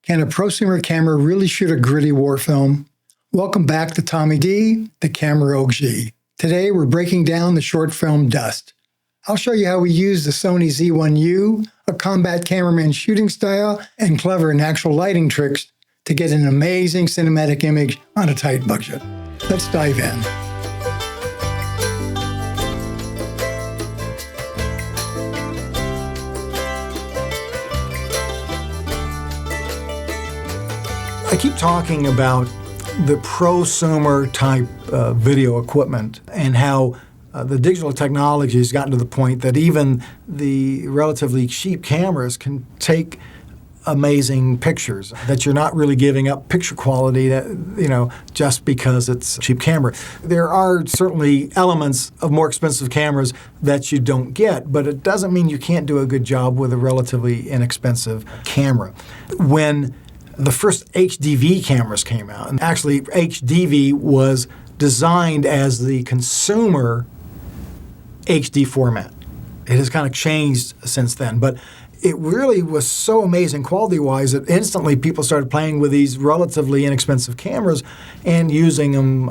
Can a prosumer camera really shoot a gritty war film? Welcome back to Tommie D, the Camera O.G. Today we're breaking down the short film Dust. I'll show you how we use the Sony Z1U, a combat cameraman shooting style, and clever natural lighting tricks to get an amazing cinematic image on a tight budget. Let's dive in. I keep talking about the prosumer type video equipment and how the digital technology has gotten to the point that even the relatively cheap cameras can take amazing pictures, that you're not really giving up picture quality just because it's a cheap camera. There are certainly elements of more expensive cameras that you don't get, but it doesn't mean you can't do a good job with a relatively inexpensive camera. When the first HDV cameras came out, and actually HDV was designed as the consumer HD format. It has kind of changed since then, but it really was so amazing quality-wise that instantly people started playing with these relatively inexpensive cameras and using them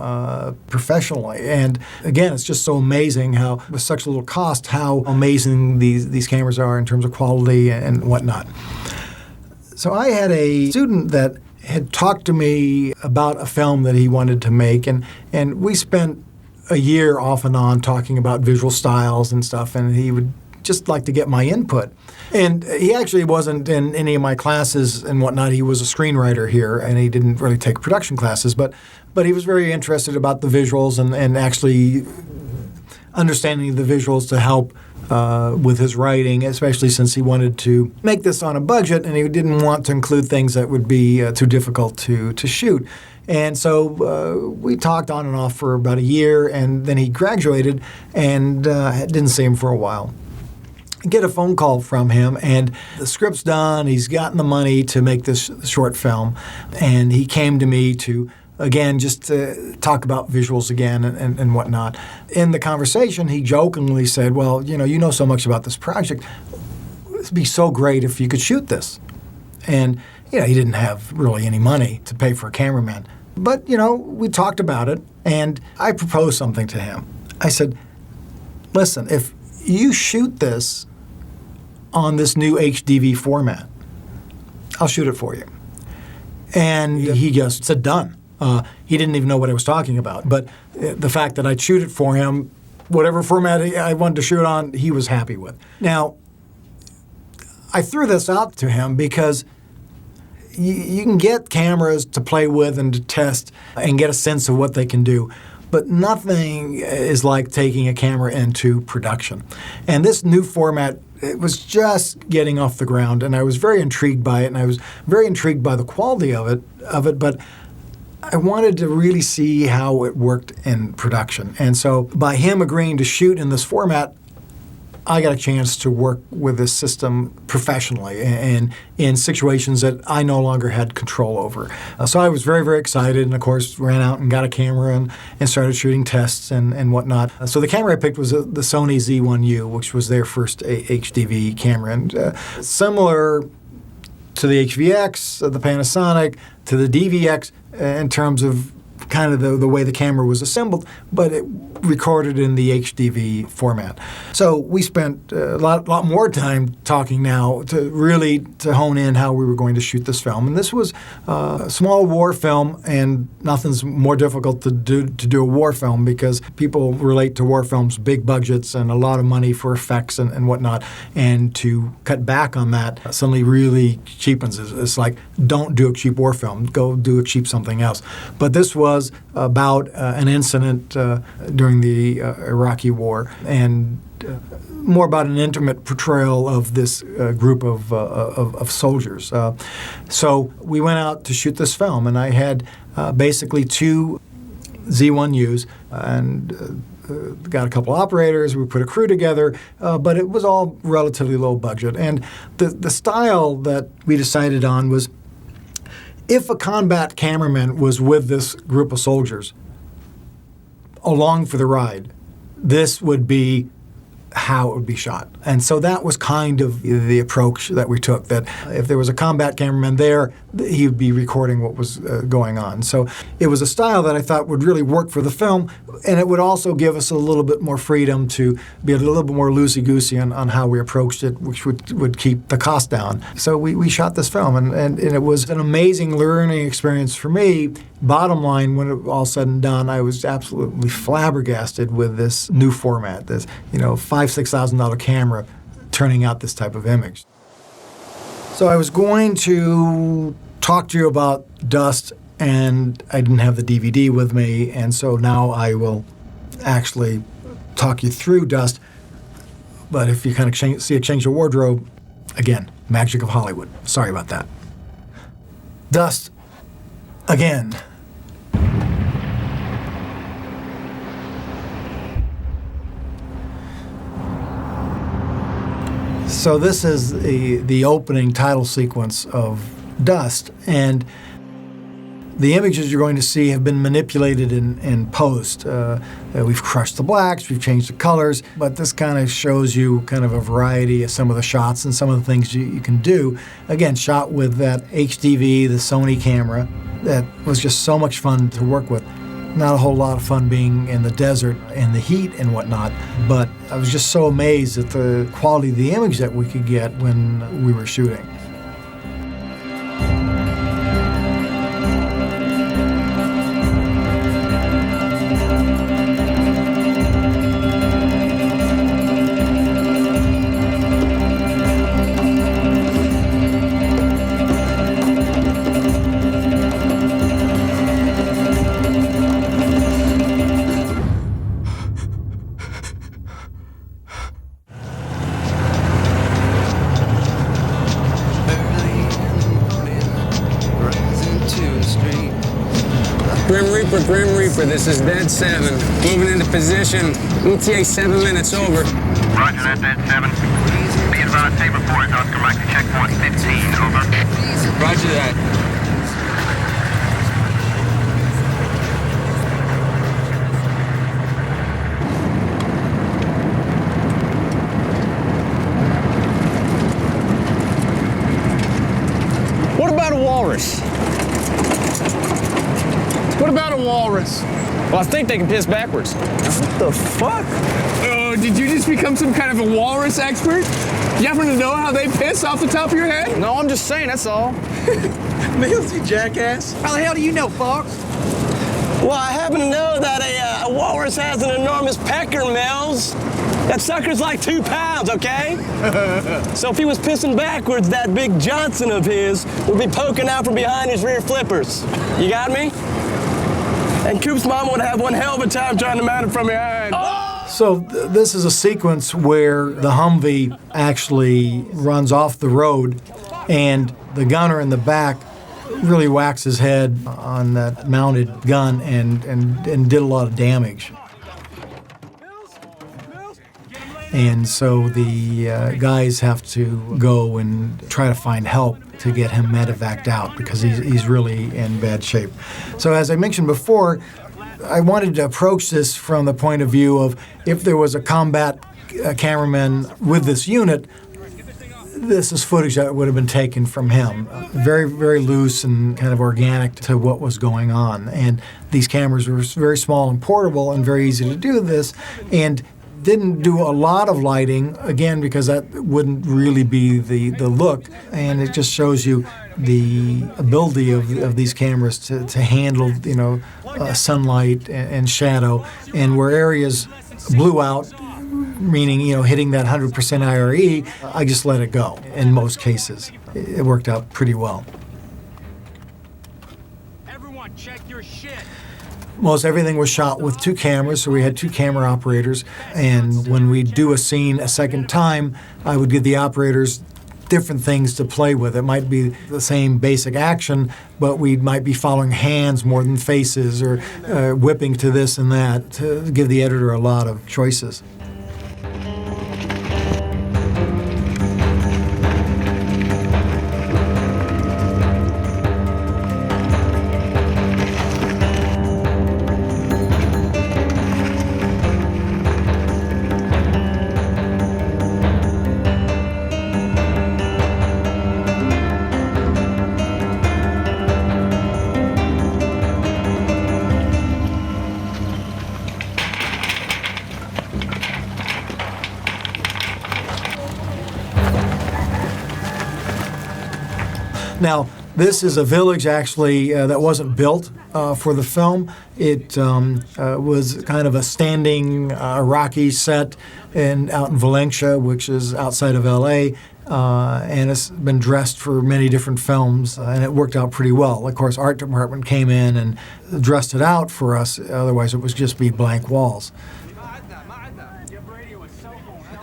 professionally. And again, it's just so amazing how, with such little cost, how amazing these cameras are in terms of quality and whatnot. So I had a student that had talked to me about a film that he wanted to make, and we spent a year off and on talking about visual styles and stuff, and he would just like to get my input. And he actually wasn't in any of my classes and whatnot. He was a screenwriter here, and he didn't really take production classes, but he was very interested about the visuals and actually understanding the visuals to help with his writing, especially since he wanted to make this on a budget and he didn't want to include things that would be too difficult to shoot. And so we talked on and off for about a year, and then he graduated and didn't see him for a while. I get a phone call from him, and the script's done. He's gotten the money to make this short film, and he came to me to, again, just to talk about visuals again and whatnot. In the conversation, he jokingly said, well, you know so much about this project. It'd be so great if you could shoot this. And, he didn't have really any money to pay for a cameraman. But, we talked about it, and I proposed something to him. I said, listen, if you shoot this on this new HDV format, I'll shoot it for you. And he just said, done. He didn't even know what I was talking about. But the fact that I'd shoot it for him, whatever format I wanted to shoot on, he was happy with. Now, I threw this out to him because you can get cameras to play with and to test and get a sense of what they can do. But nothing is like taking a camera into production. And this new format, it was just getting off the ground, and I was very intrigued by it, and I was very intrigued by the quality of it, but I wanted to really see how it worked in production. And so by him agreeing to shoot in this format, I got a chance to work with this system professionally and in situations that I no longer had control over. So I was very, very excited, and of course ran out and got a camera and started shooting tests and whatnot. So the camera I picked was the Sony Z1U, which was their first HDV camera. And similar to the HVX, the Panasonic, to the DVX in terms of kind of the way the camera was assembled, but it recorded in the HDV format. So we spent a lot more time talking now to hone in how we were going to shoot this film. And this was a small war film, and nothing's more difficult to do a war film because people relate to war films, big budgets and a lot of money for effects and whatnot. And to cut back on that suddenly really cheapens it. It's like, don't do a cheap war film, go do a cheap something else. But this was about an incident during the Iraqi War, and more about an intimate portrayal of this group of soldiers. So we went out to shoot this film, and I had basically two Z1Us, and got a couple operators. We put a crew together, but it was all relatively low budget. And the style that we decided on was, if a combat cameraman was with this group of soldiers along for the ride, this would be how it would be shot. And so that was kind of the approach that we took, that if there was a combat cameraman there, he would be recording what was going on. So it was a style that I thought would really work for the film, and it would also give us a little bit more freedom to be a little bit more loosey-goosey on how we approached it, which would keep the cost down. So we shot this film, and it was an amazing learning experience for me. Bottom line, when it was all said and done, I was absolutely flabbergasted with this new format, this $5,000-$6,000 camera turning out this type of image. So I was going to talk to you about Dust, and I didn't have the DVD with me, and so now I will actually talk you through Dust. But if you kind of see a change of wardrobe, again, magic of Hollywood. Sorry about that. Dust, again. So this is the opening title sequence of Dust, and the images you're going to see have been manipulated in post. We've crushed the blacks, we've changed the colors, but this kind of shows you kind of a variety of some of the shots and some of the things you can do. Again, shot with that HDV, the Sony camera, that was just so much fun to work with. Not a whole lot of fun being in the desert and the heat and whatnot, but I was just so amazed at the quality of the image that we could get when we were shooting. Grim Reaper, this is Dead 7. Moving into position. ETA 7 minutes, over. Roger that, Dead 7. Be advised, Saber 4 is Oscar Mike to checkpoint 15, over. Roger that. What about a walrus? What about a walrus? Well, I think they can piss backwards. What the fuck? Oh, did you just become some kind of a walrus expert? You happen to know how they piss off the top of your head? No, I'm just saying, that's all. Mills, you jackass. How the hell do you know, Fox? Well, I happen to know that a walrus has an enormous pecker, Mills. That sucker's like 2 pounds, okay? So if he was pissing backwards, that big Johnson of his would be poking out from behind his rear flippers. You got me? And Coop's mom would have one hell of a time trying to mount it from behind. Oh! So this is a sequence where the Humvee actually runs off the road, and the gunner in the back really whacks his head on that mounted gun and did a lot of damage. And so the guys have to go and try to find help to get him medevaced out because he's really in bad shape. So as I mentioned before, I wanted to approach this from the point of view of if there was a combat cameraman with this unit, this is footage that would have been taken from him. Very, very loose and kind of organic to what was going on. And these cameras were very small and portable and very easy to do this. And didn't do a lot of lighting, again, because that wouldn't really be the look, and it just shows you the ability of these cameras to handle, sunlight and shadow, and where areas blew out, meaning, hitting that 100% IRE, I just let it go in most cases. It worked out pretty well. Everyone, check your shit. Most everything was shot with 2 cameras, so we had 2 camera operators, and when we do a scene a second time, I would give the operators different things to play with. It might be the same basic action, but we might be following hands more than faces, or whipping to this and that, to give the editor a lot of choices. Now, this is a village actually that wasn't built for the film. It was kind of a standing Iraqi set out in Valencia, which is outside of L.A., and it's been dressed for many different films, and it worked out pretty well. Of course, art department came in and dressed it out for us, otherwise it would just be blank walls.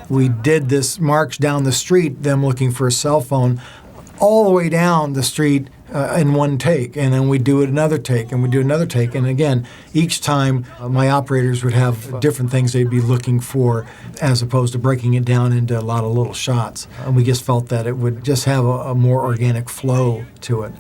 We did this march down the street, them looking for a cell phone, all the way down the street in one take, and then we do another take, and we do another take, and again, each time my operators would have different things they'd be looking for, as opposed to breaking it down into a lot of little shots. And we just felt that it would just have a more organic flow to it.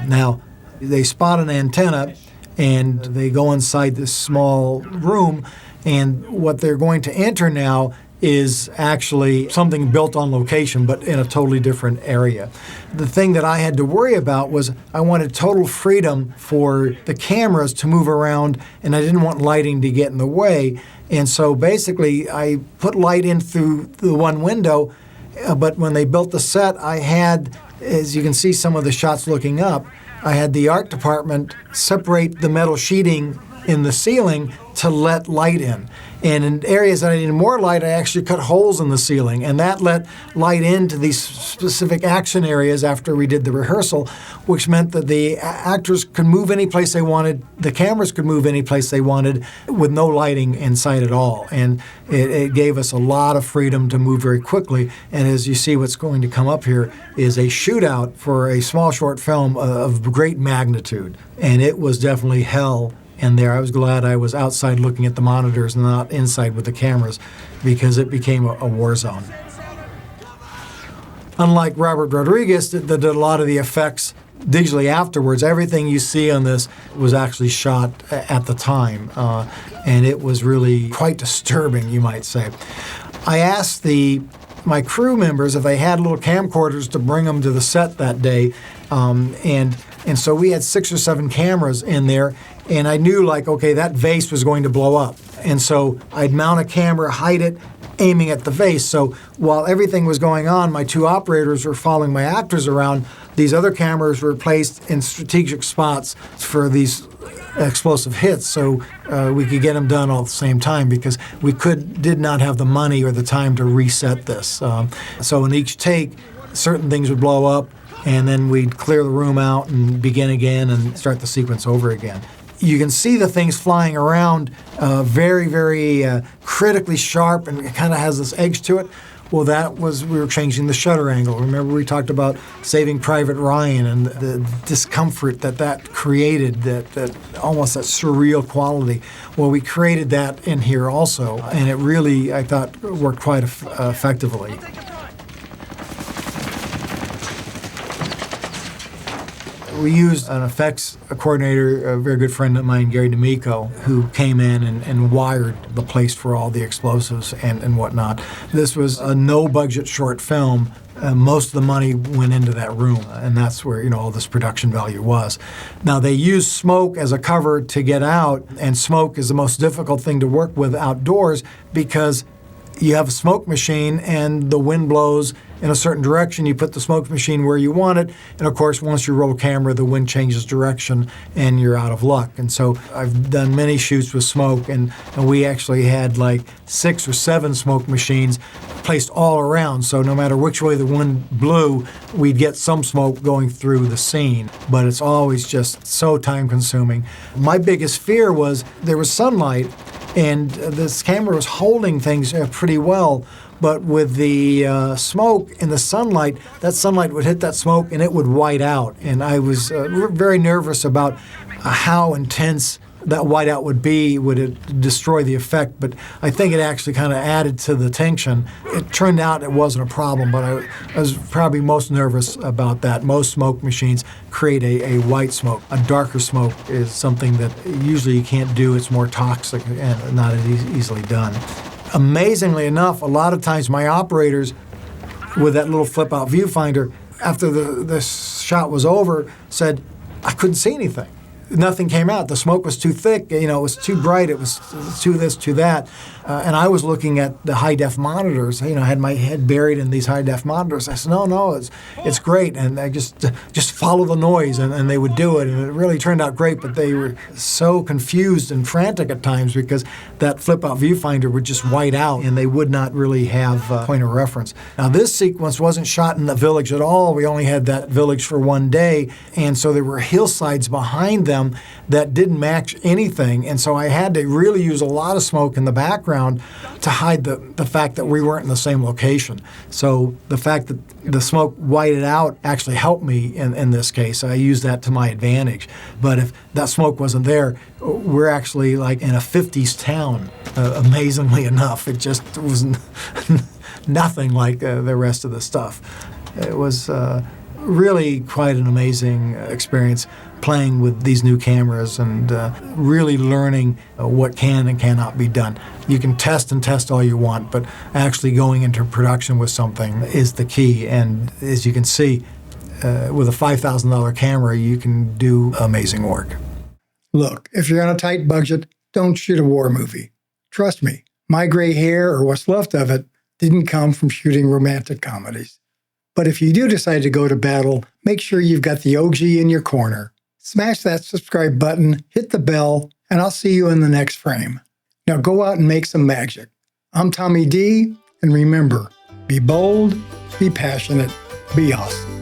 Now, they spot an antenna, and they go inside this small room, and what they're going to enter now is actually something built on location, but in a totally different area. The thing that I had to worry about was I wanted total freedom for the cameras to move around, and I didn't want lighting to get in the way. And so basically, I put light in through the one window, but when they built the set, I had, as you can see some of the shots looking up, I had the art department separate the metal sheeting in the ceiling to let light in. And in areas that I needed more light, I actually cut holes in the ceiling, and that let light into these specific action areas after we did the rehearsal, which meant that the actors could move any place they wanted, the cameras could move any place they wanted with no lighting inside at all. And it gave us a lot of freedom to move very quickly. And as you see, what's going to come up here is a shootout for a small short film of great magnitude. And it was definitely hell in there. I was glad I was outside looking at the monitors and not inside with the cameras, because it became a war zone. Unlike Robert Rodriguez, that did a lot of the effects digitally afterwards, everything you see on this was actually shot at the time, and it was really quite disturbing, you might say. I asked my crew members if they had little camcorders to bring them to the set that day, and so we had 6 or 7 cameras in there, and I knew, like, okay, that vase was going to blow up. And so I'd mount a camera, hide it, aiming at the vase. So while everything was going on, my 2 operators were following my actors around. These other cameras were placed in strategic spots for these explosive hits, so we could get them done all at the same time, because we did not have the money or the time to reset this. So in each take, certain things would blow up, and then we'd clear the room out and begin again and start the sequence over again. You can see the things flying around very, very critically sharp, and it kind of has this edge to it. Well, we were changing the shutter angle. Remember, we talked about Saving Private Ryan and the discomfort that created, that almost that surreal quality. Well, we created that in here also, and it really, I thought, worked quite effectively. We used an effects coordinator, a very good friend of mine, Gary D'Amico, who came in and wired the place for all the explosives and whatnot. This was a no-budget short film. Most of the money went into that room, and that's where, all this production value was. Now, they used smoke as a cover to get out, and smoke is the most difficult thing to work with outdoors, because you have a smoke machine and the wind blows in a certain direction. You put the smoke machine where you want it, and of course, once you roll camera, the wind changes direction and you're out of luck. And so I've done many shoots with smoke, and we actually had like 6 or 7 smoke machines placed all around, so no matter which way the wind blew, we'd get some smoke going through the scene. But it's always just so time-consuming. My biggest fear was there was sunlight, and this camera was holding things pretty well, but with the smoke and the sunlight, that sunlight would hit that smoke and it would white out. And I was very nervous about how intense that whiteout would be. Would it destroy the effect? But I think it actually kind of added to the tension. It turned out it wasn't a problem, but I was probably most nervous about that. Most smoke machines create a white smoke. A darker smoke is something that usually you can't do. It's more toxic and not as easily done. Amazingly enough, a lot of times my operators, with that little flip-out viewfinder, after the shot was over, said, I couldn't see anything. nothing came out. The smoke was too thick. It was too bright. It was too this, too that. And I was looking at the high-def monitors. I had my head buried in these high-def monitors. I said, no, it's great. And I just follow the noise, and they would do it. And it really turned out great, but they were so confused and frantic at times because that flip-out viewfinder would just white out, and they would not really have a point of reference. Now, this sequence wasn't shot in the village at all. We only had that village for one day, and so there were hillsides behind them that didn't match anything. And so I had to really use a lot of smoke in the background to hide the fact that we weren't in the same location. So the fact that the smoke whited out actually helped me in this case. I used that to my advantage. But if that smoke wasn't there, we're actually like in a 50s town, amazingly enough. It just was nothing like the rest of the stuff. It was really quite an amazing experience playing with these new cameras and really learning what can and cannot be done. You can test and test all you want, but actually going into production with something is the key. And as you can see, with a $5,000 camera, you can do amazing work. Look, if you're on a tight budget, don't shoot a war movie. Trust me, my gray hair, or what's left of it, didn't come from shooting romantic comedies. But if you do decide to go to battle, make sure you've got the OG in your corner. Smash that subscribe button, hit the bell, and I'll see you in the next frame. Now go out and make some magic. I'm Tommie D, and remember, be bold, be passionate, be awesome.